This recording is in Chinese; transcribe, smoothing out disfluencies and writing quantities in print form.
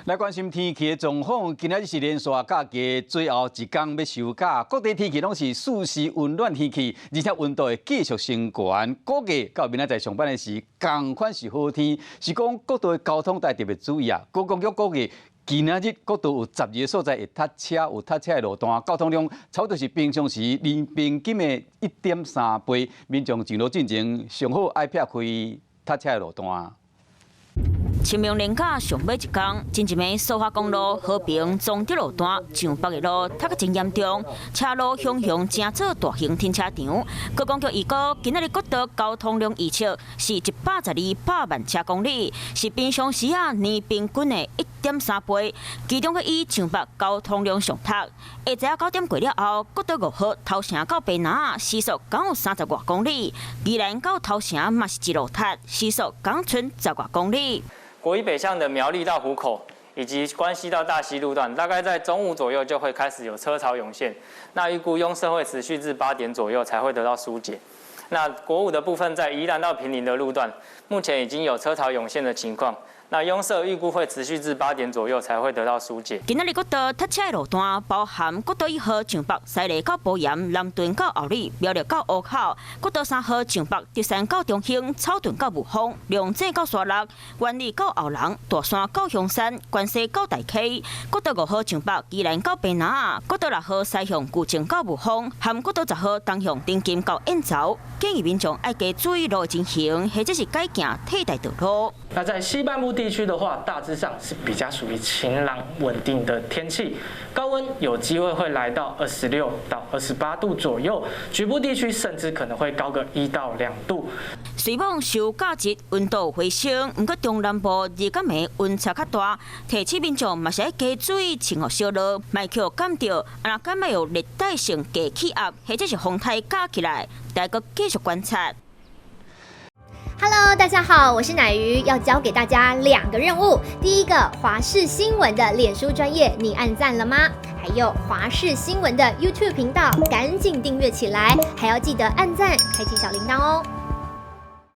来关心天气的状况，今仔日是连续假期最后一天要收假，各地天气拢是舒适温暖天气，而且温度会继续升高。估计到明仔载上班的时，同款是好天，是讲各地的交通要特别注意啊。高公局估计今仔日各地有12个所在会塞车，有塞车的路段，交通量差不多是平常时年平均的1.3倍。民众进路进前，上好爱避开塞车的路段。清明连假上尾一天，真一暝苏花公路和平中德路段上北的路塞个真严重，车路向正做大型停车场。高公局预估，今仔日各地交通量预测是112万车公里，是平常时年平均的1.3倍。其中，以上北交通量上拓。下昼9点过了后，各地5号头城到白南时速刚有30外公里，宜兰到头城嘛是一路拓，时速刚剩10外公里。国一北向的苗栗到湖口，以及关西到大溪路段，大概在中午左右就会开始有车潮涌现。那预估拥塞会持续至8点左右才会得到疏解。那国五的部分，在宜兰到坪林的路段，目前已经有车潮涌现的情况。那拥塞预估会持续至8点左右才会得到疏解。今仔日各地塞车的路段包含国道1号上北西螺到保盐、南屯到后里、苗栗到湖口；国道3号上北竹山到中兴、草屯到雾峰、龙井到沙鹿、原里到后龙、大山到香山、关西到大溪；国道5号上北宜兰到白南；国道6号西向旧正到雾峰，含国道10号东向丁金到燕巢。建议民众爱加注意路情形，或者是改行替代道路。那在西半部地区的话，大致上是比较属于晴朗稳定的天气，高温有机会会来到26到28度左右，局部地区甚至可能会高个1到2度。随望受假日温度回升，不过中南部日甲暝温差较大，提醒民众嘛是要加注意穿好小热，莫去感到感冒有热带性低气压，或者是风台加起来，大家继续观察。Hello， 大家好，我是乃瑜，要教给大家2个任务。第一个，华视新闻的脸书专页，你按赞了吗？还有华视新闻的 YouTube 频道，赶紧订阅起来，还要记得按赞，开启小铃铛哦。